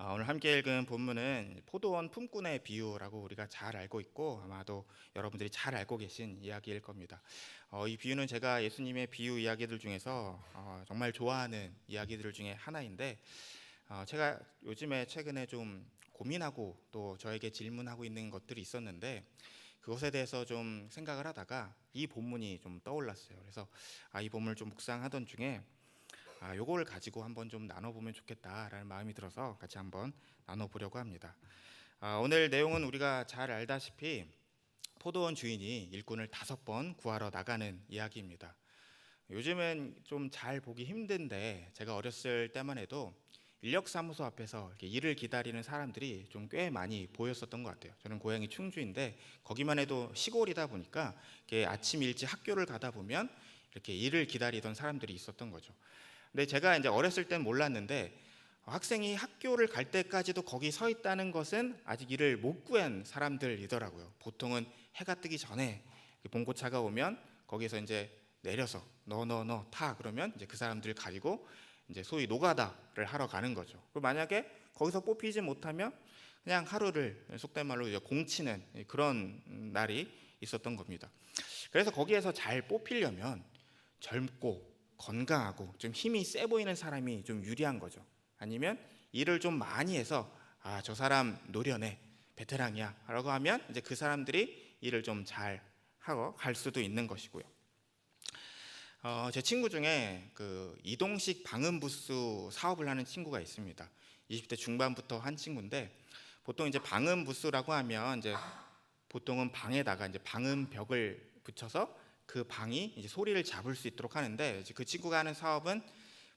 오늘 함께 읽은 본문은 포도원 품꾼의 비유라고 우리가 잘 알고 있고 아마도 여러분들이 잘 알고 계신 이야기일 겁니다. 이 비유는 제가 예수님의 비유 이야기들 중에서 정말 좋아하는 이야기들 중에 하나인데 제가 요즘에 최근에 좀 고민하고 또 저에게 질문하고 있는 것들이 있었는데 그것에 대해서 좀 생각을 하다가 이 본문이 좀 떠올랐어요. 그래서 이 본문을 좀 묵상하던 중에 요걸 가지고 한번 좀 나눠보면 좋겠다라는 마음이 들어서 같이 한번 나눠보려고 합니다. 오늘 내용은 우리가 잘 알다시피 포도원 주인이 일꾼을 5번 구하러 나가는 이야기입니다. 요즘은 좀 잘 보기 힘든데 제가 어렸을 때만 해도 인력사무소 앞에서 이렇게 일을 기다리는 사람들이 좀 꽤 많이 보였었던 것 같아요. 저는 고향이 충주인데 거기만 해도 시골이다 보니까 이렇게 아침 일찍 학교를 가다 보면 이렇게 일을 기다리던 사람들이 있었던 거죠. 근데 제가 이제 어렸을 땐 몰랐는데 학생이 학교를 갈 때까지도 거기 서 있다는 것은 아직 일을 못 구한 사람들이더라고요. 보통은 해가 뜨기 전에 봉고차가 오면 거기서 이제 내려서 너 타 그러면 이제 그 사람들 가지고 이제 소위 노가다를 하러 가는 거죠. 그리고 만약에 거기서 뽑히지 못하면 그냥 하루를 속된 말로 이제 공치는 그런 날이 있었던 겁니다. 그래서 거기에서 잘 뽑히려면 젊고 건강하고 좀 힘이 세 보이는 사람이 좀 유리한 거죠. 아니면 일을 좀 많이 해서 저 사람 노련해 베테랑이야 라고 하면 이제 그 사람들이 일을 좀 잘 하고 갈 수도 있는 것이고요. 제 친구 중에 그 이동식 방음 부스 사업을 하는 친구가 있습니다. 20대 중반부터 한 친구인데 보통 이제 방음 부스라고 하면 이제 보통은 방에다가 이제 방음벽을 붙여서 그 방이 이제 소리를 잡을 수 있도록 하는데 이제 그 친구가 하는 사업은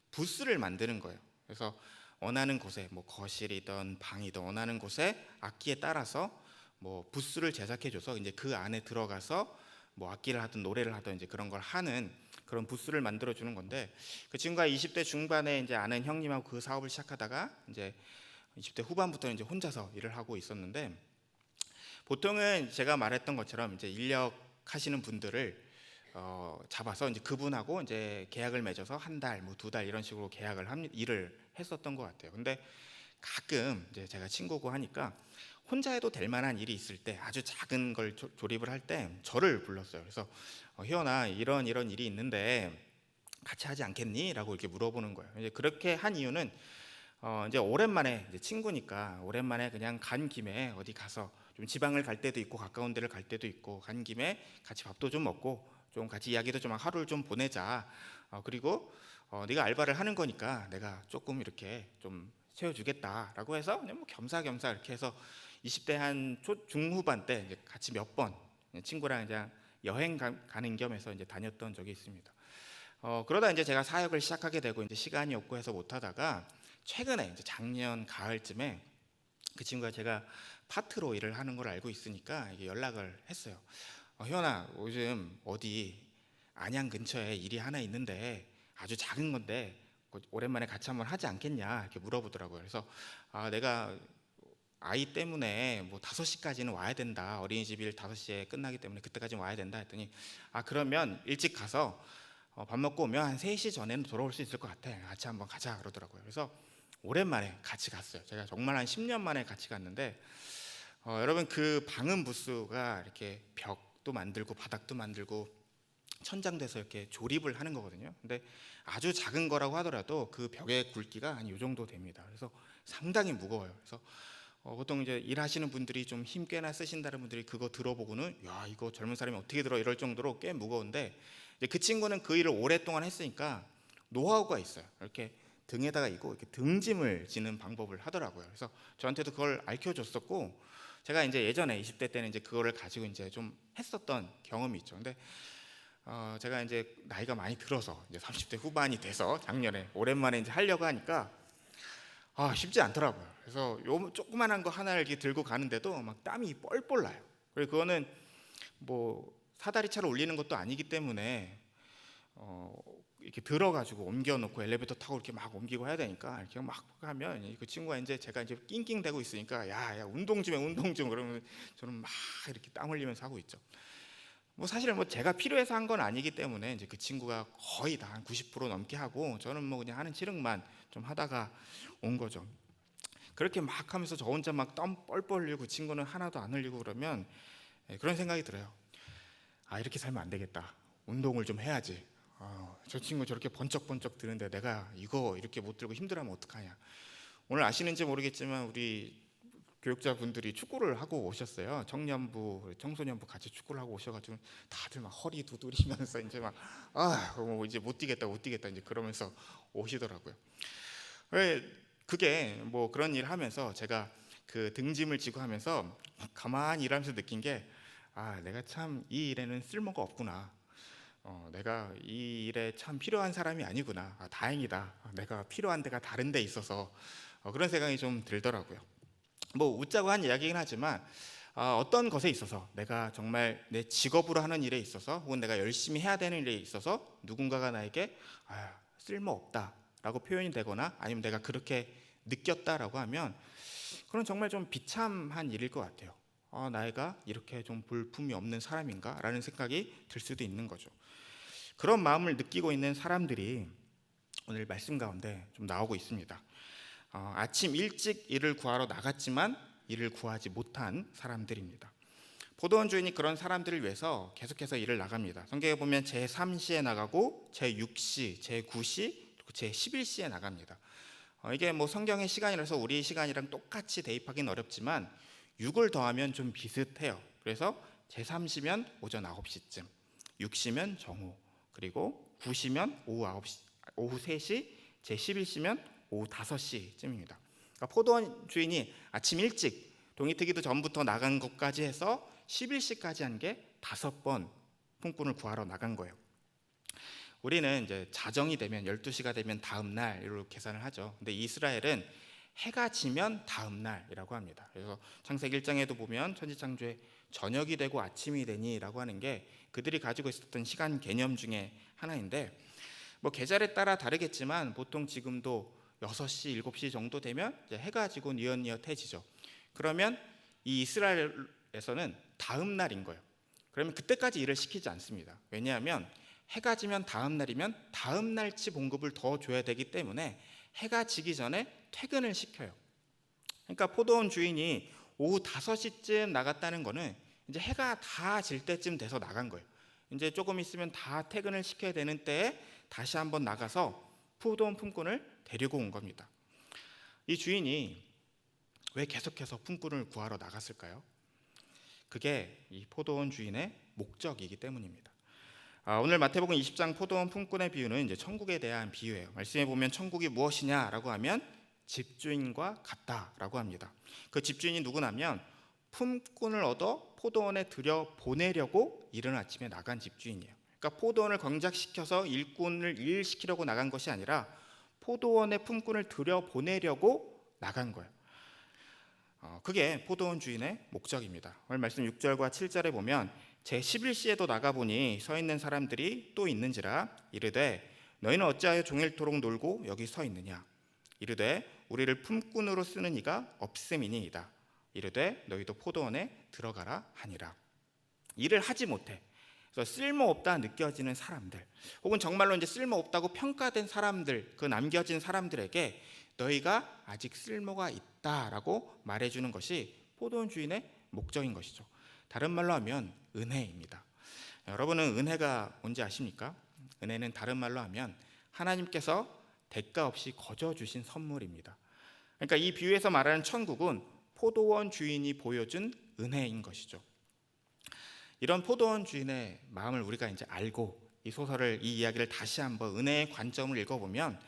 부스를 만드는 거예요. 그래서 원하는 곳에 뭐 거실이든 방이든 원하는 곳에 악기에 따라서 뭐 부스를 제작해줘서 이제 그 안에 들어가서 뭐 악기를 하든 노래를 하든 이제 그런 걸 하는 그런 부스를 만들어 주는 건데 그 친구가 20대 중반에 이제 아는 형님하고 그 사업을 시작하다가 이제 20대 후반부터 이제 혼자서 일을 하고 있었는데 보통은 제가 말했던 것처럼 이제 인력 하시는 분들을 잡아서 이제 그분하고 이제 계약을 맺어서 한 달, 뭐 2달 이런 식으로 일을 했었던 것 같아요. 근데 가끔 이제 제가 친구고 하니까 혼자 해도 될 만한 일이 있을 때 아주 작은 걸 조립을 할 때 저를 불렀어요. 그래서 희원아 이런 일이 있는데 같이 하지 않겠니? 라고 이렇게 물어보는 거예요. 이제 그렇게 한 이유는 이제 오랜만에 이제 친구니까 오랜만에 그냥 간 김에 어디 가서 좀 지방을 갈 때도 있고 가까운 데를 갈 때도 있고 간 김에 같이 밥도 좀 먹고 좀 같이 이야기도 좀 하루를 좀 보내자. 그리고 네가 알바를 하는 거니까 내가 조금 이렇게 좀 채워주겠다라고 해서 그냥 뭐 겸사겸사 이렇게 해서 20대 한 중후반 때 이제 같이 몇 번 친구랑 이제 여행 가는 겸해서 이제 다녔던 적이 있습니다. 그러다 이제 제가 사역을 시작하게 되고 이제 시간이 없고 해서 못 하다가 최근에 이제 작년 가을쯤에 그 친구가 제가 파트로 일을 하는 걸 알고 있으니까 이게 연락을 했어요. 희원아 요즘 어디 안양 근처에 일이 하나 있는데 아주 작은 건데 오랜만에 같이 한번 하지 않겠냐 이렇게 물어보더라고요. 그래서 내가 아이 때문에 뭐 5시까지는 와야 된다. 어린이집 일 5시에 끝나기 때문에 그때까지 와야 된다 했더니 그러면 일찍 가서 밥 먹고 오면 한 3시 전에는 돌아올 수 있을 것 같아. 같이 한번 가자 그러더라고요. 그래서 오랜만에 같이 갔어요. 제가 정말 한 10년 만에 같이 갔는데 여러분 그 방음 부스가 이렇게 벽도 만들고 바닥도 만들고 천장돼서 이렇게 조립을 하는 거거든요. 근데 아주 작은 거라고 하더라도 그 벽의 굵기가 한 이 정도 됩니다. 그래서 상당히 무거워요. 그래서 보통 이제 일하시는 분들이 좀 힘 꽤나 쓰신다는 분들이 그거 들어보고는 야 이거 젊은 사람이 어떻게 들어 이럴 정도로 꽤 무거운데 이제 그 친구는 그 일을 오랫동안 했으니까 노하우가 있어요. 이렇게 등에다가 이렇게 등짐을 지는 방법을 하더라고요. 그래서 저한테도 그걸 알려줬었고 제가 이제 예전에 20대 때는 이제 그거를 가지고 이제 좀 했었던 경험이 있죠. 근데 제가 이제 나이가 많이 들어서 이제 30대 후반이 돼서 작년에 오랜만에 이제 하려고 하니까 쉽지 않더라고요. 그래서 요 조그만한 거 하나를 이렇게 들고 가는데도 막 땀이 뻘뻘 나요. 그리고 그거는 뭐 사다리차로 올리는 것도 아니기 때문에 이렇게 들어가지고 옮겨놓고 엘리베이터 타고 이렇게 막 옮기고 해야 되니까 이렇게 막 하면 그 친구가 이제 제가 이제 낑낑대고 있으니까 야 운동 좀 해 운동 좀 그러면 저는 막 이렇게 땀 흘리면서 하고 있죠. 뭐 사실 뭐 제가 필요해서 한 건 아니기 때문에 이제 그 친구가 거의 다 한 90% 넘게 하고 저는 뭐 그냥 하는 찌릉만 좀 하다가 온 거죠. 그렇게 막 하면서 저 혼자 막 땀 뻘뻘 흘리고 그 친구는 하나도 안 흘리고 그러면 그런 생각이 들어요. 아, 이렇게 살면 안 되겠다. 운동을 좀 해야지. 저 친구 저렇게 번쩍번쩍 드는데 내가 이거 이렇게 못 들고 힘들어하면 어떡하냐. 오늘 아시는지 모르겠지만 우리 교육자분들이 축구를 하고 오셨어요. 청년부, 청소년부 같이 축구를 하고 오셔가지고 다들 막 허리 두드리면서 이제 막 뭐 이제 못 뛰겠다 이제 그러면서 오시더라고요. 왜 그게 뭐 그런 일 하면서 제가 그 등짐을 지고 하면서 가만히 일하면서 느낀 게 내가 참 이 일에는 쓸모가 없구나. 내가 이 일에 참 필요한 사람이 아니구나. 다행이다. 내가 필요한 데가 다른 데 있어서 그런 생각이 좀 들더라고요. 뭐 웃자고 한 이야기긴 하지만 어떤 것에 있어서 내가 정말 내 직업으로 하는 일에 있어서 혹은 내가 열심히 해야 되는 일에 있어서 누군가가 나에게 쓸모없다라고 표현이 되거나 아니면 내가 그렇게 느꼈다라고 하면 그건 정말 좀 비참한 일일 것 같아요. 나이가 이렇게 좀 볼품이 없는 사람인가? 라는 생각이 들 수도 있는 거죠. 그런 마음을 느끼고 있는 사람들이 오늘 말씀 가운데 좀 나오고 있습니다. 아침 일찍 일을 구하러 나갔지만 일을 구하지 못한 사람들입니다. 포도원 주인이 그런 사람들을 위해서 계속해서 일을 나갑니다. 성경에 보면 제3시에 나가고 제6시, 제9시, 제11시에 나갑니다. 이게 뭐 성경의 시간이라서 우리 시간이랑 똑같이 대입하기는 어렵지만 6을 더하면 좀 비슷해요. 그래서 제3시면 오전 9시쯤, 6시면 정오, 그리고 9시면 오후 3시, 제11시면 오후 5시쯤입니다. 그러니까 포도원 주인이 아침 일찍 동이 트기도 전부터 나간 것까지 해서 11시까지 한 게 5번 품꾼을 구하러 나간 거예요. 우리는 이제 자정이 되면 12시가 되면 다음 날로 계산을 하죠. 근데 이스라엘은 해가 지면 다음 날이라고 합니다. 그래서 창세기 1장에도 보면 천지창조에 저녁이 되고 아침이 되니라고 하는 게 그들이 가지고 있었던 시간 개념 중에 하나인데 뭐 계절에 따라 다르겠지만 보통 지금도 6시, 7시 정도 되면 이제 해가 지고 뉘엿뉘엿해지죠. 그러면 이 이스라엘에서는 다음 날인 거예요. 그러면 그때까지 일을 시키지 않습니다. 왜냐하면 해가 지면 다음 날이면 다음 날치 봉급을 더 줘야 되기 때문에 해가 지기 전에 퇴근을 시켜요. 그러니까 포도원 주인이 오후 5시쯤 나갔다는 거는 이제 해가 다 질 때쯤 돼서 나간 거예요. 이제 조금 있으면 다 퇴근을 시켜야 되는 때에 다시 한번 나가서 포도원 품꾼을 데리고 온 겁니다. 이 주인이 왜 계속해서 품꾼을 구하러 나갔을까요? 그게 이 포도원 주인의 목적이기 때문입니다. 오늘 마태복음 20장 포도원 품꾼의 비유는 이제 천국에 대한 비유예요. 말씀해 보면 천국이 무엇이냐라고 하면 집주인과 같다라고 합니다. 그 집주인이 누구냐면 품꾼을 얻어 포도원에 들여 보내려고 이른 아침에 나간 집주인이에요. 그러니까 포도원을 경작시켜서 일꾼을 일시키려고 나간 것이 아니라 포도원에 품꾼을 들여 보내려고 나간 거예요. 그게 포도원 주인의 목적입니다. 오늘 말씀 6절과 7절에 보면 제11시에도 나가보니 서 있는 사람들이 또 있는지라 이르되 너희는 어찌하여 종일토록 놀고 여기 서 있느냐 이르되 우리를 품꾼으로 쓰는 이가 없음이니이다 이르되 너희도 포도원에 들어가라 하니라. 일을 하지 못해 그래서 쓸모없다 느껴지는 사람들 혹은 정말로 이제 쓸모없다고 평가된 사람들 그 남겨진 사람들에게 너희가 아직 쓸모가 있다라고 말해주는 것이 포도원 주인의 목적인 것이죠. 다른 말로 하면 은혜입니다. 여러분은 은혜가 뭔지 아십니까? 은혜는 다른 말로 하면 하나님께서 대가 없이 거저 주신 선물입니다. 그러니까 이 비유에서 말하는 천국은 포도원 주인이 보여준 은혜인 것이죠. 이런 포도원 주인의 마음을 우리가 이제 알고 이 소설을 이 이야기를 다시 한번 은혜의 관점을 읽어보면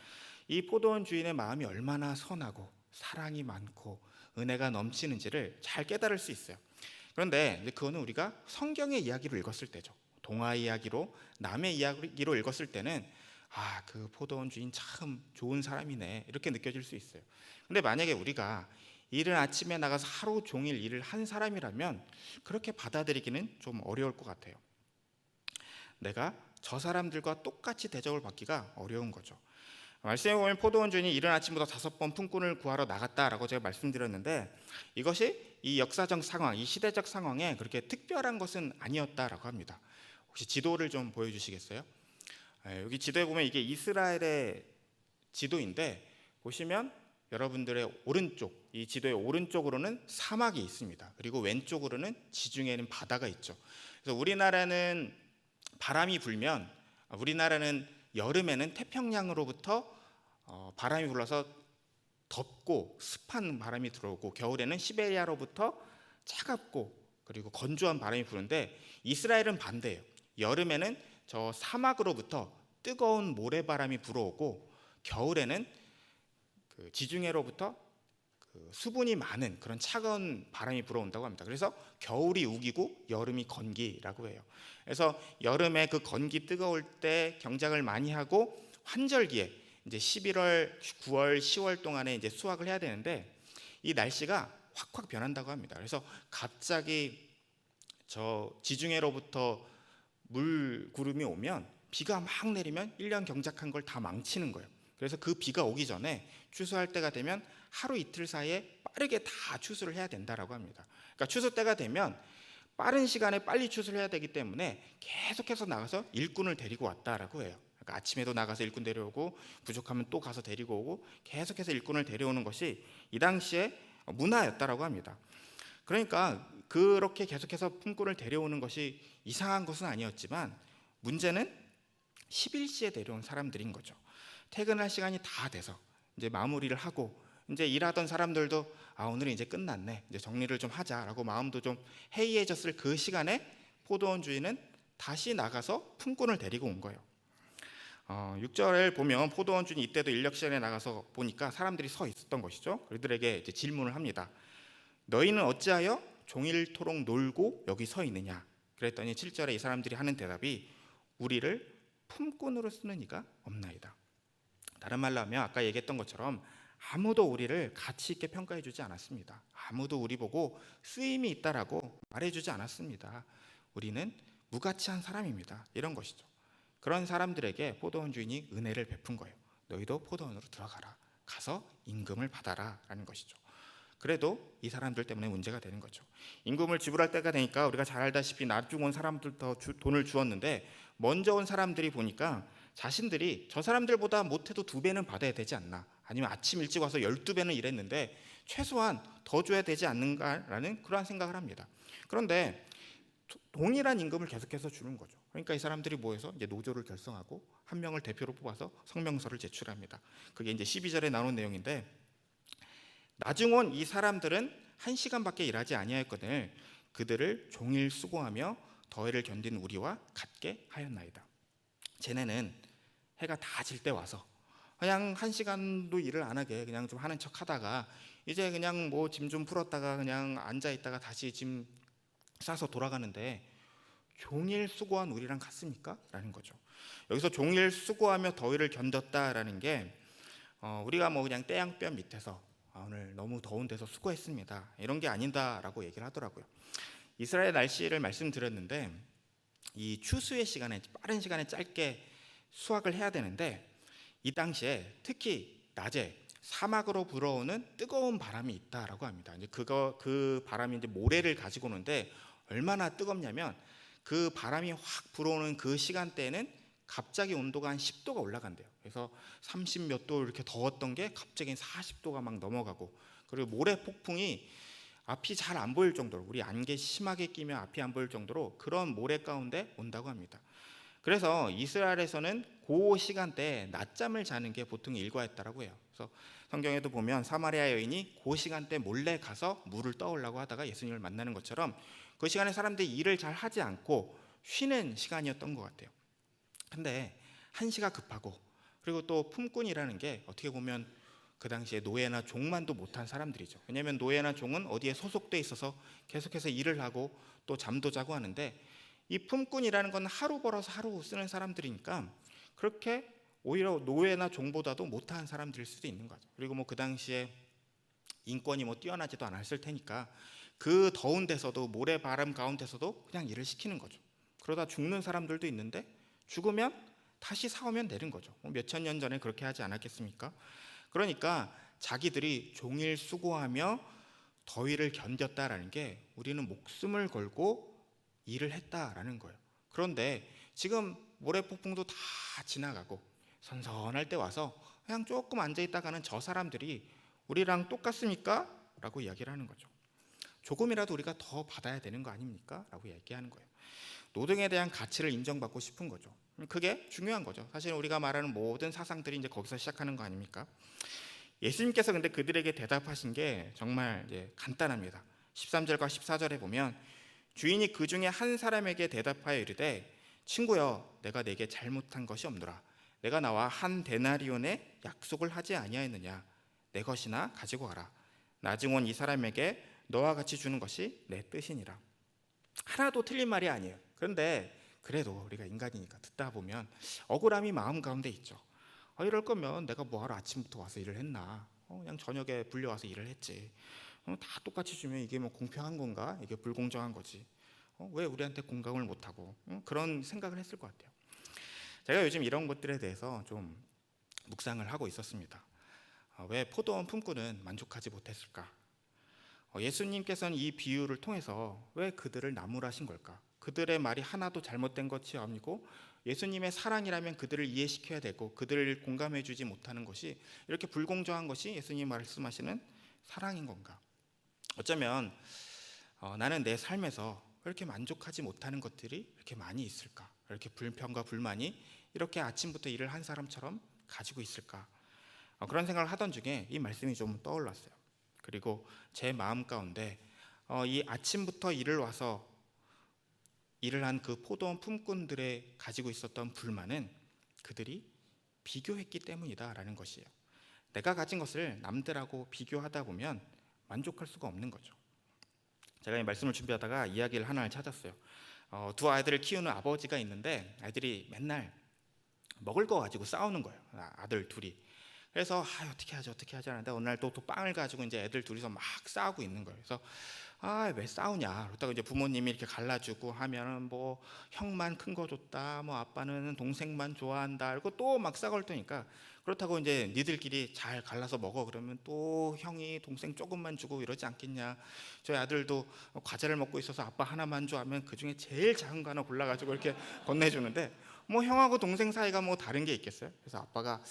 이 포도원 주인의 마음이 얼마나 선하고 사랑이 많고 은혜가 넘치는지를 잘 깨달을 수 있어요. 그런데 그거는 우리가 성경의 이야기로 읽었을 때죠. 동화 이야기로 남의 이야기로 읽었을 때는 그 포도원 주인 참 좋은 사람이네 이렇게 느껴질 수 있어요. 근데 만약에 우리가 이른 아침에 나가서 하루 종일 일을 한 사람이라면 그렇게 받아들이기는 좀 어려울 것 같아요. 내가 저 사람들과 똑같이 대접을 받기가 어려운 거죠. 말씀에 보면 포도원 주인이 이른 아침부터 5번 품꾼을 구하러 나갔다라고 제가 말씀드렸는데 이것이 이 역사적 상황, 이 시대적 상황에 그렇게 특별한 것은 아니었다라고 합니다. 혹시 지도를 좀 보여주시겠어요? 여기 지도에 보면 이게 이스라엘의 지도인데 보시면 여러분들의 오른쪽, 이 지도의 오른쪽으로는 사막이 있습니다. 그리고 왼쪽으로는 지중해는 바다가 있죠. 그래서 우리나라는 바람이 불면, 우리나라는 여름에는 태평양으로부터 바람이 불어서 덥고 습한 바람이 들어오고, 겨울에는 시베리아로부터 차갑고 그리고 건조한 바람이 부는데, 이스라엘은 반대예요. 여름에는 저 사막으로부터 뜨거운 모래바람이 불어오고, 겨울에는 그 지중해로부터 그 수분이 많은 그런 차가운 바람이 불어온다고 합니다. 그래서 겨울이 우기고 여름이 건기라고 해요. 그래서 여름에 그 건기 뜨거울 때 경작을 많이 하고, 환절기에 이제 11월, 9월, 10월 동안에 이제 수확을 해야 되는데, 이 날씨가 확확 변한다고 합니다. 그래서 갑자기 저 지중해로부터 물구름이 오면, 비가 막 내리면 1년 경작한 걸 다 망치는 거예요. 그래서 그 비가 오기 전에 추수할 때가 되면 하루 이틀 사이에 빠르게 다 추수를 해야 된다라고 합니다. 그러니까 추수 때가 되면 빠른 시간에 빨리 추수를 해야 되기 때문에 계속해서 나가서 일꾼을 데리고 왔다라고 해요. 그러니까 아침에도 나가서 일꾼 데려오고, 부족하면 또 가서 데리고 오고, 계속해서 일꾼을 데려오는 것이 이 당시에 문화였다라고 합니다. 그러니까 그렇게 계속해서 품꾼을 데려오는 것이 이상한 것은 아니었지만, 문제는 11시에 데려온 사람들인 거죠. 퇴근할 시간이 다 돼서 이제 마무리를 하고, 이제 일하던 사람들도 오늘은 이제 끝났네, 이제 정리를 좀 하자라고 마음도 좀 해이해졌을 그 시간에 포도원 주인은 다시 나가서 품꾼을 데리고 온 거예요. 6절을 보면 포도원 주인이 이때도 인력 시간에 나가서 보니까 사람들이 서 있었던 것이죠. 그들에게 이제 질문을 합니다. 너희는 어찌하여 종일토록 놀고 여기 서 있느냐? 그랬더니 7절에 이 사람들이 하는 대답이, 우리를 품꾼으로 쓰는 이가 없나이다. 다른 말로 하면 아까 얘기했던 것처럼 아무도 우리를 가치 있게 평가해 주지 않았습니다. 아무도 우리 보고 쓰임이 있다라고 말해주지 않았습니다. 우리는 무가치한 사람입니다. 이런 것이죠. 그런 사람들에게 포도원 주인이 은혜를 베푼 거예요. 너희도 포도원으로 들어가라, 가서 임금을 받아라 라는 것이죠. 그래도 이 사람들 때문에 문제가 되는 거죠. 임금을 지불할 때가 되니까 우리가 잘 알다시피 나중 온 사람들도 돈을 주었는데, 먼저 온 사람들이 보니까 자신들이 저 사람들보다 못해도 2배는 받아야 되지 않나, 아니면 아침 일찍 와서 12배는 일했는데 최소한 더 줘야 되지 않는가라는 그러한 생각을 합니다. 그런데 동일한 임금을 계속해서 주는 거죠. 그러니까 이 사람들이 모여서 이제 노조를 결성하고 한 명을 대표로 뽑아서 성명서를 제출합니다. 그게 이제 12절에 나온 내용인데, 나중 온 이 사람들은 1시간밖에 일하지 아니하였거늘 그들을 종일 수고하며 더위를 견딘 우리와 같게 하였나이다. 쟤네는 해가 다 질 때 와서 그냥 1시간도 일을 안 하게 그냥 좀 하는 척 하다가, 이제 그냥 뭐 짐 좀 풀었다가 그냥 앉아 있다가 다시 짐 싸서 돌아가는데, 종일 수고한 우리랑 같습니까? 라는 거죠. 여기서 종일 수고하며 더위를 견뎠다라는 게, 우리가 뭐 그냥 떼양볕 밑에서 오늘 너무 더운 데서 수고했습니다, 이런 게 아니다라고 얘기를 하더라고요. 이스라엘 날씨를 말씀드렸는데, 이 추수의 시간에, 빠른 시간에 짧게 수확을 해야 되는데, 이 당시에 특히 낮에 사막으로 불어오는 뜨거운 바람이 있다라고 합니다. 이제 그 바람이 이제 모래를 가지고 오는데, 얼마나 뜨겁냐면 그 바람이 확 불어오는 그 시간대에는 갑자기 온도가 한 10도가 올라간대요. 그래서 30 몇 도 이렇게 더웠던 게 갑자기 40도가 막 넘어가고, 그리고 모래 폭풍이 앞이 잘 안 보일 정도로, 우리 안개 심하게 끼면 앞이 안 보일 정도로 그런 모래 가운데 온다고 합니다. 그래서 이스라엘에서는 그 시간대에 낮잠을 자는 게 보통 일과였다라고 해요. 그래서 성경에도 보면 사마리아 여인이 그 시간대 몰래 가서 물을 떠오려고 하다가 예수님을 만나는 것처럼, 그 시간에 사람들이 일을 잘 하지 않고 쉬는 시간이었던 것 같아요. 근데 한시가 급하고, 그리고 또 품꾼이라는 게 어떻게 보면 그 당시에 노예나 종만도 못한 사람들이죠. 왜냐하면 노예나 종은 어디에 소속돼 있어서 계속해서 일을 하고 또 잠도 자고 하는데, 이 품꾼이라는 건 하루 벌어서 하루 쓰는 사람들이니까 그렇게 오히려 노예나 종보다도 못한 사람들일 수도 있는 거죠. 그리고 뭐 그 당시에 인권이 뭐 뛰어나지도 않았을 테니까 그 더운 데서도, 모래 바람 가운데서도 그냥 일을 시키는 거죠. 그러다 죽는 사람들도 있는데, 죽으면 다시 사오면 되는 거죠. 몇천 년 전에 그렇게 하지 않았겠습니까? 그러니까 자기들이 종일 수고하며 더위를 견뎠다라는 게, 우리는 목숨을 걸고 일을 했다라는 거예요. 그런데 지금 모래폭풍도 다 지나가고 선선할 때 와서 그냥 조금 앉아 있다가는 저 사람들이 우리랑 똑같습니까? 라고 이야기를 하는 거죠. 조금이라도 우리가 더 받아야 되는 거 아닙니까? 라고 얘기하는 거예요. 노동에 대한 가치를 인정받고 싶은 거죠. 그게 중요한 거죠. 사실 우리가 말하는 모든 사상들이 이제 거기서 시작하는 거 아닙니까? 예수님께서 근데 그들에게 대답하신 게 정말 이제 간단합니다. 13절과 14절에 보면 주인이 그 중에 한 사람에게 대답하여 이르되 친구여 내가 내게 잘못한 것이 없노라. 내가 나와 한 데나리온의 약속을 하지 아니하였느냐. 내 것이나 가지고 가라. 나중 온 이 사람에게 너와 같이 주는 것이 내 뜻이니라. 하나도 틀린 말이 아니에요. 그런데 그래도 우리가 인간이니까 듣다 보면 억울함이 마음 가운데 있죠. 이럴 거면 내가 뭐하러 아침부터 와서 일을 했나? 그냥 저녁에 불려와서 일을 했지. 다 똑같이 주면 이게 뭐 공평한 건가? 이게 불공정한 거지. 왜 우리한테 공감을 못하고 그런 생각을 했을 것 같아요. 제가 요즘 이런 것들에 대해서 좀 묵상을 하고 있었습니다. 왜 포도원 품꾼은 만족하지 못했을까? 예수님께서는 이 비유를 통해서 왜 그들을 나무라신 걸까? 그들의 말이 하나도 잘못된 것이 아니고 예수님의 사랑이라면 그들을 이해시켜야 되고 그들을 공감해 주지 못하는 것이 이렇게 불공정한 것이 예수님이 말씀하시는 사랑인 건가? 어쩌면 나는 내 삶에서 왜 이렇게 만족하지 못하는 것들이 이렇게 많이 있을까? 이렇게 불평과 불만이 이렇게 아침부터 일을 한 사람처럼 가지고 있을까? 그런 생각을 하던 중에 이 말씀이 좀 떠올랐어요. 그리고 제 마음 가운데 이 아침부터 일을 와서 일을 한 그 포도원 품꾼들의 가지고 있었던 불만은 그들이 비교했기 때문이다라는 것이에요. 내가 가진 것을 남들하고 비교하다 보면 만족할 수가 없는 거죠. 제가 이 말씀을 준비하다가 이야기를 하나를 찾았어요. 두 아이들을 키우는 아버지가 있는데 아이들이 맨날 먹을 거 가지고 싸우는 거예요. 아들 둘이. 그래서 어떻게 하지 하는데 어느 날 또 빵을 가지고 이제 애들 둘이서 막 싸우고 있는 거예요. 그래서 왜 싸우냐? 그렇다고 이제 부모님이 이렇게 갈라주고 하면은 뭐 형만 큰 거 줬다, 뭐 아빠는 동생만 좋아한다, 그리고 또 막 싸울 테니까 그렇다고 이제 니들끼리 잘 갈라서 먹어 그러면 또 형이 동생 조금만 주고 이러지 않겠냐? 저희 아들도 과자를 먹고 있어서 아빠 하나만 줘 하면 그 중에 제일 작은 거 하나 골라가지고 이렇게 건네주는데 뭐 형하고 동생 사이가 뭐 다른 게 있겠어요? 그래서 아빠가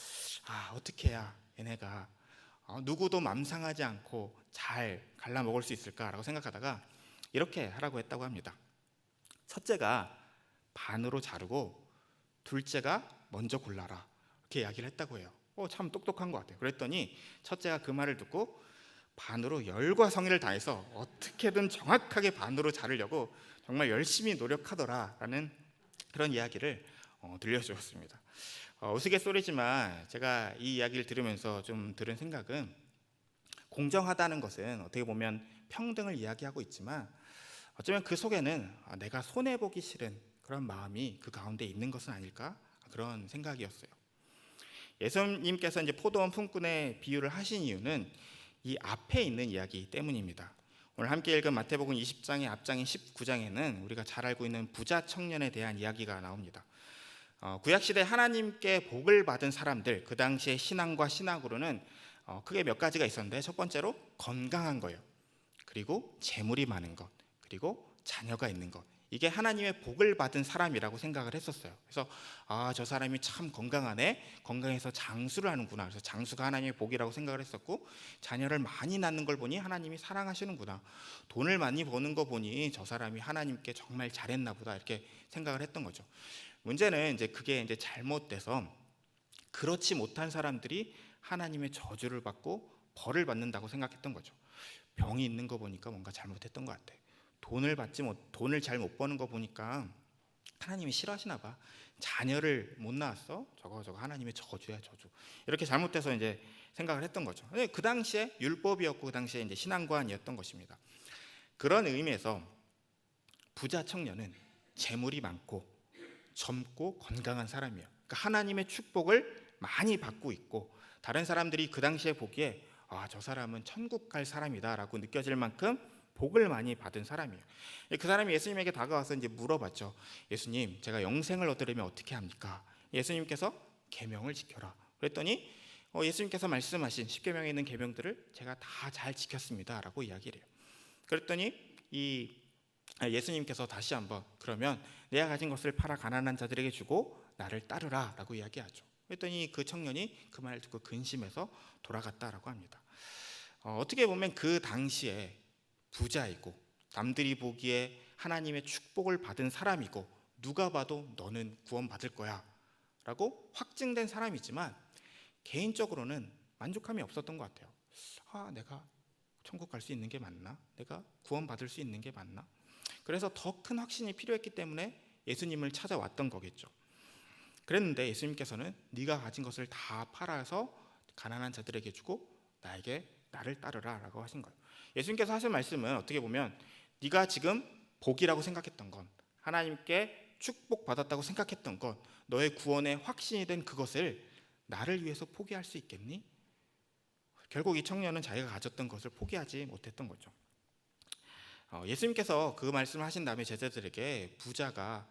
어떻게 해야 얘네가 누구도 맘상하지 않고 잘 갈라 먹을 수 있을까라고 생각하다가 이렇게 하라고 했다고 합니다. 첫째가 반으로 자르고 둘째가 먼저 골라라 이렇게 이야기를 했다고 해요. 참 똑똑한 것 같아요. 그랬더니 첫째가 그 말을 듣고 반으로 열과 성의를 다해서 어떻게든 정확하게 반으로 자르려고 정말 열심히 노력하더라라는 그런 이야기를 들려주었습니다. 우스갯소리지만 제가 이 이야기를 들으면서 좀 들은 생각은 공정하다는 것은 어떻게 보면 평등을 이야기하고 있지만 어쩌면 그 속에는 내가 손해보기 싫은 그런 마음이 그 가운데 있는 것은 아닐까 그런 생각이었어요. 예수님께서 이제 포도원 품꾼의 비유를 하신 이유는 이 앞에 있는 이야기 때문입니다. 오늘 함께 읽은 마태복음 20장의 앞장인 19장에는 우리가 잘 알고 있는 부자 청년에 대한 이야기가 나옵니다. 구약시대 하나님께 복을 받은 사람들, 그 당시의 신앙과 신학으로는 크게 몇 가지가 있었는데 첫 번째로 건강한 거예요. 그리고 재물이 많은 것, 그리고 자녀가 있는 것. 이게 하나님의 복을 받은 사람이라고 생각을 했었어요. 그래서 저 사람이 참 건강하네, 건강해서 장수를 하는구나. 그래서 장수가 하나님의 복이라고 생각을 했었고 자녀를 많이 낳는 걸 보니 하나님이 사랑하시는구나. 돈을 많이 버는 거 보니 저 사람이 하나님께 정말 잘했나 보다 이렇게 생각을 했던 거죠. 문제는 이제 그게 이제 잘못돼서 그렇지 못한 사람들이 하나님의 저주를 받고 벌을 받는다고 생각했던 거죠. 병이 있는 거 보니까 뭔가 잘못했던 것 같아. 돈을 잘 못 버는 거 보니까 하나님이 싫어하시나 봐. 자녀를 못 낳았어? 저거 하나님의 저주야, 저주. 이렇게 잘못돼서 이제 생각을 했던 거죠. 근데 그 당시에 율법이었고 그 당시에 이제 신앙관이었던 것입니다. 그런 의미에서 부자 청년은 재물이 많고 젊고 건강한 사람이에요. 그러니까 하나님의 축복을 많이 받고 있고 다른 사람들이 그 당시에 보기에 저 사람은 천국 갈 사람이다라고 느껴질 만큼 복을 많이 받은 사람이에요. 그 사람이 예수님에게 다가와서 이제 물어봤죠. 예수님, 제가 영생을 얻으려면 어떻게 합니까? 예수님께서 계명을 지켜라. 그랬더니 예수님께서 말씀하신 10계명에 있는 계명들을 제가 다 잘 지켰습니다라고 이야기를 해요. 그랬더니 예수님께서 다시 한번 그러면 내가 가진 것을 팔아 가난한 자들에게 주고 나를 따르라라고 이야기하죠. 그랬더니 그 청년이 그 말을 듣고 근심해서 돌아갔다라고 합니다. 어떻게 보면 그 당시에 부자이고 남들이 보기에 하나님의 축복을 받은 사람이고 누가 봐도 너는 구원받을 거야 라고 확증된 사람이지만 개인적으로는 만족함이 없었던 것 같아요. 내가 천국 갈 수 있는 게 맞나? 내가 구원받을 수 있는 게 맞나? 그래서 더 큰 확신이 필요했기 때문에 예수님을 찾아왔던 거겠죠. 그랬는데 예수님께서는 네가 가진 것을 다 팔아서 가난한 자들에게 주고 나를 따르라 라고 하신 거예요. 예수님께서 하신 말씀은 어떻게 보면 네가 지금 복이라고 생각했던 건, 하나님께 축복받았다고 생각했던 것, 너의 구원의 확신이 된 그것을 나를 위해서 포기할 수 있겠니? 결국 이 청년은 자기가 가졌던 것을 포기하지 못했던 거죠. 예수님께서 그 말씀을 하신 다음에 제자들에게 부자가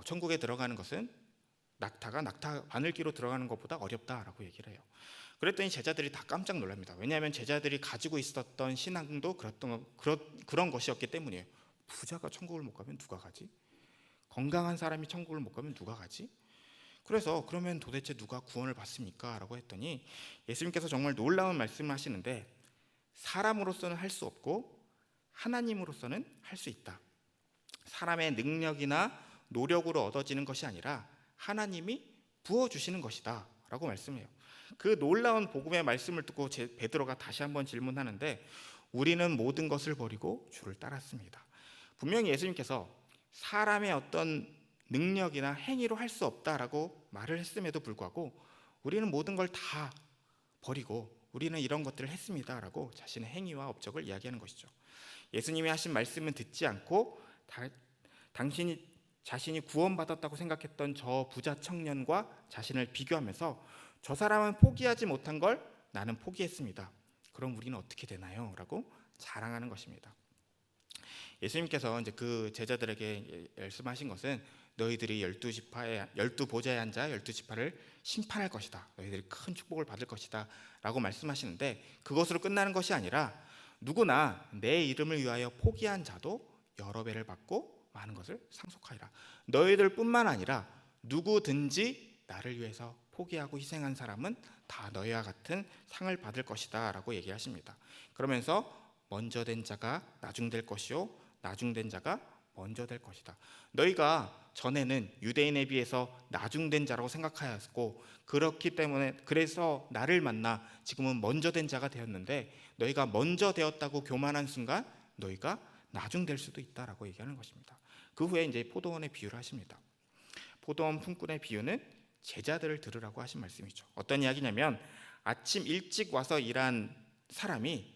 천국에 들어가는 것은 낙타가 낙타 바늘기로 들어가는 것보다 어렵다라고 얘기를 해요. 그랬더니 제자들이 다 깜짝 놀랍니다. 왜냐하면 제자들이 가지고 있었던 신앙도 그런 것이었기 때문이에요. 부자가 천국을 못 가면 누가 가지? 건강한 사람이 천국을 못 가면 누가 가지? 그래서 그러면 도대체 누가 구원을 받습니까? 라고 했더니 예수님께서 정말 놀라운 말씀을 하시는데, 사람으로서는 할 수 없고 하나님으로서는 할 수 있다. 사람의 능력이나 노력으로 얻어지는 것이 아니라 하나님이 부어주시는 것이다 라고 말씀해요. 그 놀라운 복음의 말씀을 듣고 베드로가 다시 한번 질문하는데, 우리는 모든 것을 버리고 주를 따랐습니다. 분명히 예수님께서 사람의 어떤 능력이나 행위로 할 수 없다라고 말을 했음에도 불구하고 우리는 모든 걸 다 버리고 우리는 이런 것들을 했습니다라고 자신의 행위와 업적을 이야기하는 것이죠. 예수님이 하신 말씀은 듣지 않고 자신이 구원받았다고 생각했던 저 부자 청년과 자신을 비교하면서 저 사람은 포기하지 못한 걸 나는 포기했습니다. 그럼 우리는 어떻게 되나요? 라고 자랑하는 것입니다. 예수님께서 이제 그 제자들에게 말씀하신 것은 너희들이 12보좌에 앉아 12지파를 심판할 것이다. 너희들이 큰 축복을 받을 것이다 라고 말씀하시는데, 그것으로 끝나는 것이 아니라 누구나 내 이름을 위하여 포기한 자도 여러 배를 받고 많은 것을 상속하리라. 너희들뿐만 아니라 누구든지 나를 위해서 포기하고 희생한 사람은 다 너희와 같은 상을 받을 것이다 라고 얘기하십니다. 그러면서 먼저 된 자가 나중 될 것이요 나중 된 자가 먼저 될 것이다. 너희가 전에는 유대인에 비해서 나중된 자라고 생각하였고 그렇기 때문에 그래서 나를 만나 지금은 먼저 된 자가 되었는데, 너희가 먼저 되었다고 교만한 순간 너희가 나중될 수도 있다라고 얘기하는 것입니다. 그 후에 이제 포도원의 비유를 하십니다. 포도원 품꾼의 비유는 제자들을 들으라고 하신 말씀이죠. 어떤 이야기냐면, 아침 일찍 와서 일한 사람이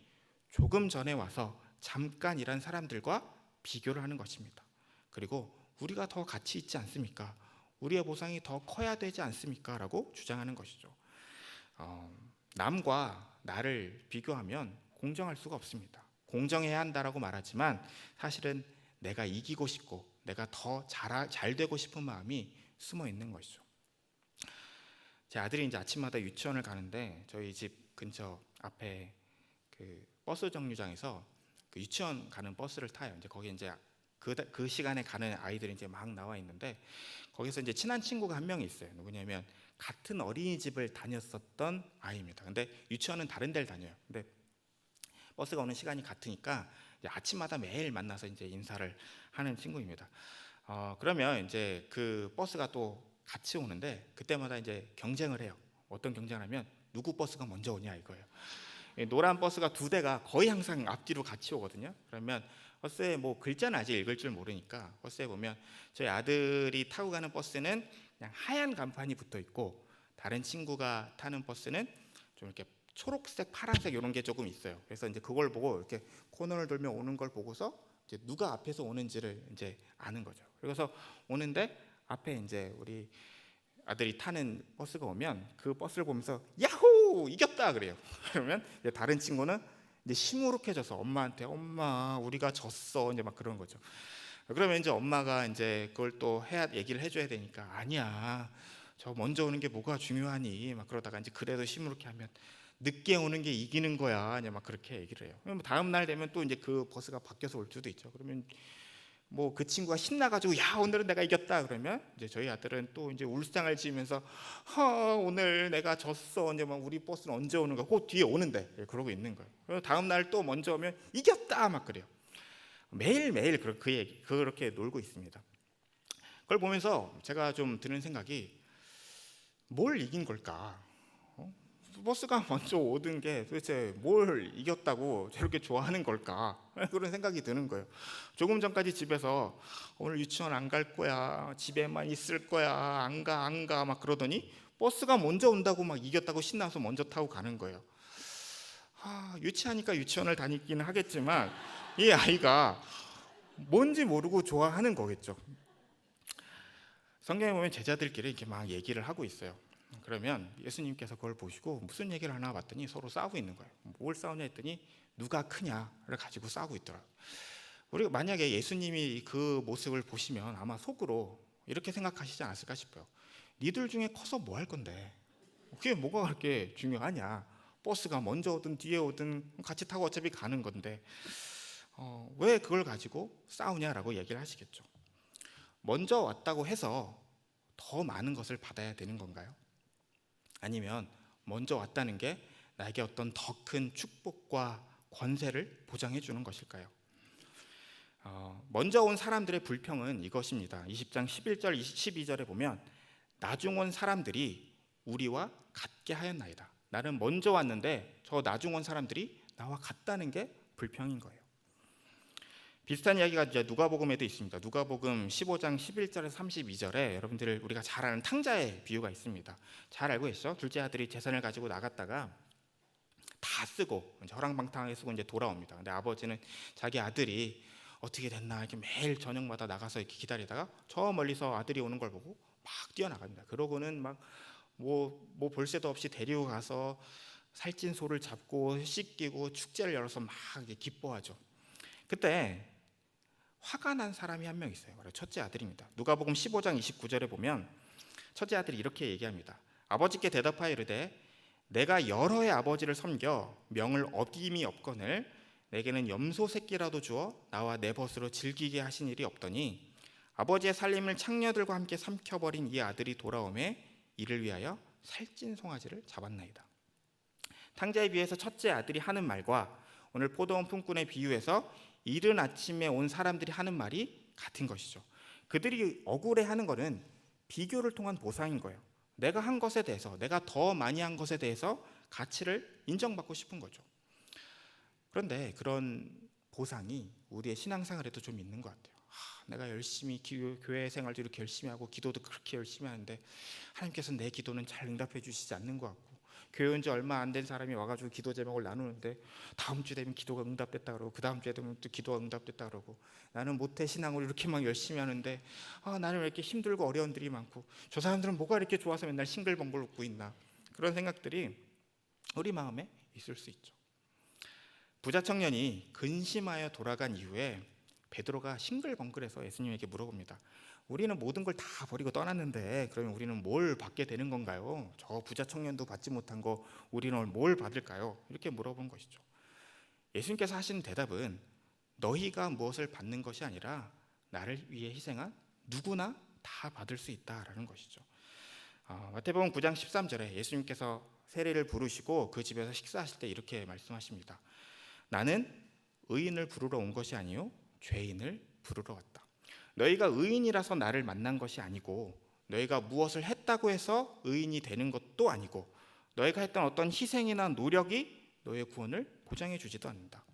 조금 전에 와서 잠깐 일한 사람들과 비교를 하는 것입니다. 그리고 우리가 더 가치 있지 않습니까? 우리의 보상이 더 커야 되지 않습니까? 라고 주장하는 것이죠. 남과 나를 비교하면 공정할 수가 없습니다. 공정해야 한다라고 말하지만 사실은 내가 이기고 싶고 내가 더 잘 되고 싶은 마음이 숨어 있는 것이죠. 제 아들이 이제 아침마다 유치원을 가는데 저희 집 근처 앞에 그 버스 정류장에서 그 유치원 가는 버스를 타요. 이제 거기 이제 그 시간에 가는 아이들이 이제 막 나와 있는데, 거기서 이제 친한 친구가 한 명이 있어요. 누구냐면 같은 어린이집을 다녔었던 아이입니다. 근데 유치원은 다른 데를 다녀요. 근데 버스가 오는 시간이 같으니까 이제 아침마다 매일 만나서 이제 인사를 하는 친구입니다. 그러면 이제 그 버스가 또 같이 오는데 그때마다 이제 경쟁을 해요. 어떤 경쟁을 하면 누구 버스가 먼저 오냐 이거예요. 노란 버스가 두 대가 거의 항상 앞뒤로 같이 오거든요. 그러면 버스에 뭐 글자는 아직 읽을 줄 모르니까 버스에 보면 저희 아들이 타고 가는 버스는 그냥 하얀 간판이 붙어 있고, 다른 친구가 타는 버스는 좀 이렇게 초록색, 파란색 이런 게 조금 있어요. 그래서 이제 그걸 보고 이렇게 코너를 돌며 오는 걸 보고서 이제 누가 앞에서 오는지를 이제 아는 거죠. 그래서 오는데 앞에 이제 우리 아들이 타는 버스가 오면 그 버스를 보면서 야호 이겼다 그래요. 그러면 이제 다른 친구는 이제 시무룩해져서 엄마한테 엄마 우리가 졌어 이제 막 그런 거죠. 그러면 이제 엄마가 이제 그걸 또 얘기를 해줘야 되니까 아니야 저 먼저 오는 게 뭐가 중요하니 막 그러다가 이제 그래도 시무룩해 하면 늦게 오는 게 이기는 거야 이제 막 그렇게 얘기를 해요. 그럼 다음 날 되면 또 이제 그 버스가 바뀌어서 올 수도 있죠. 그러면 뭐 그 친구가 신나가지고 야 오늘은 내가 이겼다 그러면 이제 저희 아들은 또 이제 울상을 지으면서 오늘 내가 졌어. 이제 막 우리 버스는 언제 오는가? 그 뒤에 오는데 그러고 있는 거예요. 그리고 다음 날 또 먼저 오면 이겼다 막 그래요. 매일 매일 그렇게 놀고 있습니다. 그걸 보면서 제가 좀 드는 생각이 뭘 이긴 걸까? 버스가 먼저 오던 게 도대체 뭘 이겼다고 저렇게 좋아하는 걸까? 그런 생각이 드는 거예요. 조금 전까지 집에서 오늘 유치원 안 갈 거야, 집에만 있을 거야, 안 가 막 그러더니 버스가 먼저 온다고 막 이겼다고 신나서 먼저 타고 가는 거예요. 유치하니까 유치원을 다니기는 하겠지만 이 아이가 뭔지 모르고 좋아하는 거겠죠. 성경에 보면 제자들끼리 이렇게 막 얘기를 하고 있어요. 그러면 예수님께서 그걸 보시고 무슨 얘기를 하나 봤더니 서로 싸우고 있는 거예요. 뭘 싸우냐 했더니 누가 크냐를 가지고 싸우고 있더라고요. 우리가 만약에 예수님이 그 모습을 보시면 아마 속으로 이렇게 생각하시지 않았을까 싶어요. 니들 중에 커서 뭐 할 건데? 그게 뭐가 그렇게 중요하냐? 버스가 먼저 오든 뒤에 오든 같이 타고 어차피 가는 건데 왜 그걸 가지고 싸우냐라고 얘기를 하시겠죠. 먼저 왔다고 해서 더 많은 것을 받아야 되는 건가요? 아니면 먼저 왔다는 게 나에게 어떤 더 큰 축복과 권세를 보장해 주는 것일까요? 먼저 온 사람들의 불평은 이것입니다. 20장 11절 12절에 보면 나중 온 사람들이 우리와 같게 하였나이다. 나는 먼저 왔는데 저 나중 온 사람들이 나와 같다는 게 불평인 거예요. 비슷한 이야기가 이제 누가복음에도 있습니다. 누가복음 15장 11절에서 32절에 여러분들 우리가 잘 아는 탕자의 비유가 있습니다. 잘 알고 계시죠? 둘째 아들이 재산을 가지고 나갔다가 다 쓰고 이제 허랑방탕하게 쓰고 이제 돌아옵니다. 근데 아버지는 자기 아들이 어떻게 됐나 이렇게 매일 저녁마다 나가서 이렇게 기다리다가 저 멀리서 아들이 오는 걸 보고 막 뛰어나갑니다. 그러고는 막 뭐 볼 새도 없이 데리고 가서 살찐 소를 잡고 씻기고 축제를 열어서 막 기뻐하죠. 그때 화가 난 사람이 한 명 있어요. 바로 첫째 아들입니다. 누가복음 15장 29절에 보면 첫째 아들이 이렇게 얘기합니다. 아버지께 대답하여 이르되 내가 여러 해 아버지를 섬겨 명을 어김이 없거늘 내게는 염소 새끼라도 주어 나와 내 벗으로 즐기게 하신 일이 없더니 아버지의 살림을 창녀들과 함께 삼켜버린 이 아들이 돌아오매 이를 위하여 살찐 송아지를 잡았나이다. 탕자에 비해서 첫째 아들이 하는 말과 오늘 포도원 품꾼의 비유에서 이른 아침에 온 사람들이 하는 말이 같은 것이죠. 그들이 억울해하는 것은 비교를 통한 보상인 거예요. 내가 한 것에 대해서, 내가 더 많이 한 것에 대해서 가치를 인정받고 싶은 거죠. 그런데 그런 보상이 우리의 신앙생활에도 좀 있는 것 같아요. 내가 열심히 교회 생활도 이렇게 열심히 하고 기도도 그렇게 열심히 하는데 하나님께서 내 기도는 잘 응답해 주시지 않는 것 같고, 교회 온 지 얼마 안 된 사람이 와가지고 기도 제목을 나누는데 다음 주 되면 기도가 응답됐다 그러고 그 다음 주에 되면 또 기도가 응답됐다 그러고, 나는 모태 신앙을 이렇게 막 열심히 하는데 나는 왜 이렇게 힘들고 어려운 일이 많고 저 사람들은 뭐가 이렇게 좋아서 맨날 싱글벙글 웃고 있나, 그런 생각들이 우리 마음에 있을 수 있죠. 부자 청년이 근심하여 돌아간 이후에 베드로가 싱글벙글해서 예수님에게 물어봅니다. 우리는 모든 걸 다 버리고 떠났는데 그러면 우리는 뭘 받게 되는 건가요? 저 부자 청년도 받지 못한 거 우리는 뭘 받을까요? 이렇게 물어본 것이죠. 예수님께서 하신 대답은 너희가 무엇을 받는 것이 아니라 나를 위해 희생한 누구나 다 받을 수 있다라는 것이죠. 마태복음 9장 13절에 예수님께서 세리를 부르시고 그 집에서 식사하실 때 이렇게 말씀하십니다. 나는 의인을 부르러 온 것이 아니요 죄인을 부르러 왔다. 너희가 의인이라서 나를 만난 것이 아니고 너희가 무엇을 했다고 해서 의인이 되는 것도 아니고 너희가 했던 어떤 희생이나 노력이 너희의 구원을 보장해 주지도 않는다.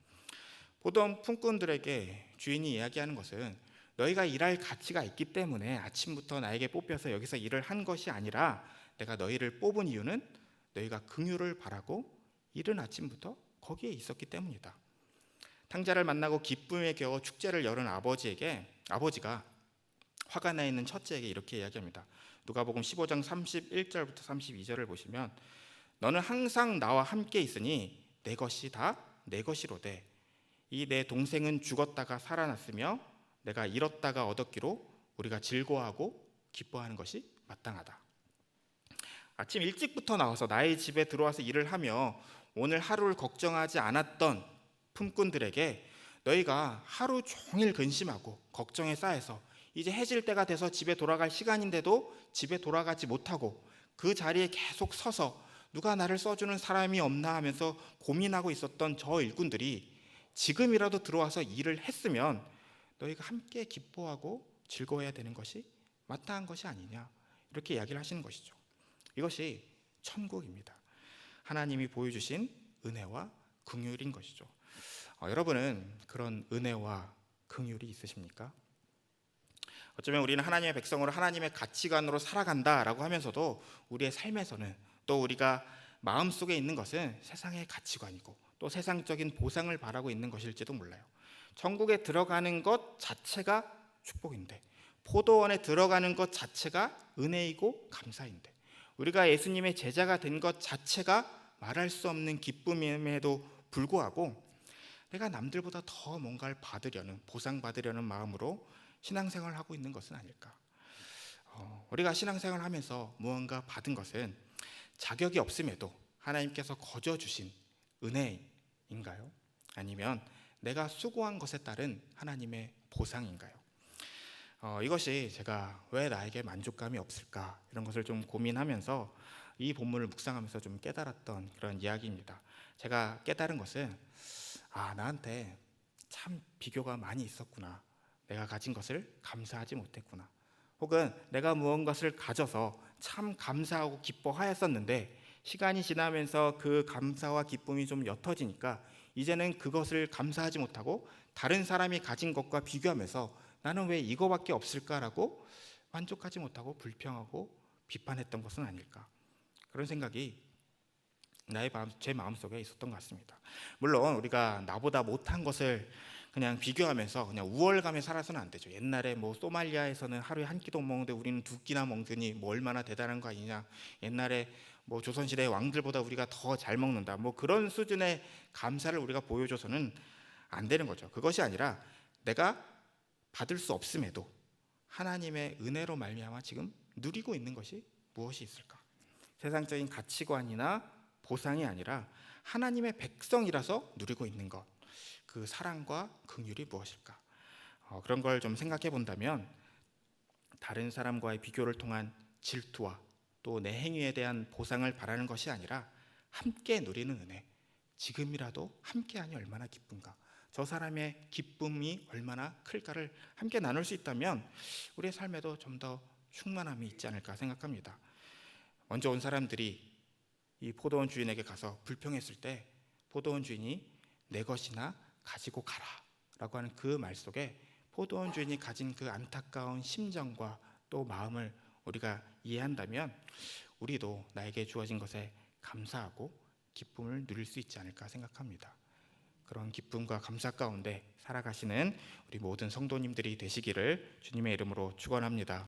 보통 품꾼들에게 주인이 이야기하는 것은 너희가 일할 가치가 있기 때문에 아침부터 나에게 뽑혀서 여기서 일을 한 것이 아니라 내가 너희를 뽑은 이유는 너희가 긍휼을 바라고 이른 아침부터 거기에 있었기 때문이다. 탕자를 만나고 기쁨에 겨워 축제를 열은 아버지가 화가 나 있는 첫째에게 이렇게 이야기합니다. 누가복음 15장 31절부터 32절을 보시면 너는 항상 나와 함께 있으니 내 것이 다 내 것이로되 이 내 동생은 죽었다가 살아났으며 내가 잃었다가 얻었기로 우리가 즐거워하고 기뻐하는 것이 마땅하다. 아침 일찍부터 나와서 나의 집에 들어와서 일을 하며 오늘 하루를 걱정하지 않았던 품꾼들에게 너희가 하루 종일 근심하고 걱정에 쌓여서 이제 해질 때가 돼서 집에 돌아갈 시간인데도 집에 돌아가지 못하고 그 자리에 계속 서서 누가 나를 써주는 사람이 없나 하면서 고민하고 있었던 저 일꾼들이 지금이라도 들어와서 일을 했으면 너희가 함께 기뻐하고 즐거워해야 되는 것이 마땅한 것이 아니냐, 이렇게 이야기를 하시는 것이죠. 이것이 천국입니다. 하나님이 보여주신 은혜와 긍휼인 것이죠. 여러분은 그런 은혜와 긍휼이 있으십니까? 어쩌면 우리는 하나님의 백성으로 하나님의 가치관으로 살아간다라고 하면서도 우리의 삶에서는, 또 우리가 마음속에 있는 것은 세상의 가치관이고 또 세상적인 보상을 바라고 있는 것일지도 몰라요. 천국에 들어가는 것 자체가 축복인데, 포도원에 들어가는 것 자체가 은혜이고 감사인데, 우리가 예수님의 제자가 된 것 자체가 말할 수 없는 기쁨임에도 불구하고 내가 남들보다 더 뭔가를 받으려는, 보상받으려는 마음으로 신앙생활을 하고 있는 것은 아닐까. 우리가 신앙생활을 하면서 무언가 받은 것은 자격이 없음에도 하나님께서 거저 주신 은혜인가요? 아니면 내가 수고한 것에 따른 하나님의 보상인가요? 이것이 제가 왜 나에게 만족감이 없을까, 이런 것을 좀 고민하면서 이 본문을 묵상하면서 좀 깨달았던 그런 이야기입니다. 제가 깨달은 것은 나한테 참 비교가 많이 있었구나, 내가 가진 것을 감사하지 못했구나, 혹은 내가 무언가를 가져서 참 감사하고 기뻐하였었는데 시간이 지나면서 그 감사와 기쁨이 좀 옅어지니까 이제는 그것을 감사하지 못하고 다른 사람이 가진 것과 비교하면서 나는 왜 이거밖에 없을까라고 만족하지 못하고 불평하고 비판했던 것은 아닐까, 그런 생각이 제 마음속에 있었던 것 같습니다. 물론 우리가 나보다 못한 것을 그냥 비교하면서 그냥 우월감에 살아서는 안 되죠. 옛날에 뭐 소말리아에서는 하루에 한 끼도 먹는데 우리는 두 끼나 먹으니 뭐 얼마나 대단한 거 아니냐, 옛날에 뭐 조선시대 왕들보다 우리가 더 잘 먹는다, 뭐 그런 수준의 감사를 우리가 보여줘서는 안 되는 거죠. 그것이 아니라 내가 받을 수 없음에도 하나님의 은혜로 말미암아 지금 누리고 있는 것이 무엇이 있을까? 세상적인 가치관이나 보상이 아니라 하나님의 백성이라서 누리고 있는 것, 그 사랑과 긍휼이 무엇일까? 그런 걸 좀 생각해 본다면 다른 사람과의 비교를 통한 질투와 또 내 행위에 대한 보상을 바라는 것이 아니라 함께 누리는 은혜, 지금이라도 함께하니 얼마나 기쁜가, 저 사람의 기쁨이 얼마나 클까를 함께 나눌 수 있다면 우리의 삶에도 좀 더 충만함이 있지 않을까 생각합니다. 먼저 온 사람들이 이 포도원 주인에게 가서 불평했을 때 포도원 주인이 내 것이나 가지고 가라 라고 하는 그 말 속에 포도원 주인이 가진 그 안타까운 심정과 또 마음을 우리가 이해한다면 우리도 나에게 주어진 것에 감사하고 기쁨을 누릴 수 있지 않을까 생각합니다. 그런 기쁨과 감사 가운데 살아가시는 우리 모든 성도님들이 되시기를 주님의 이름으로 축원합니다.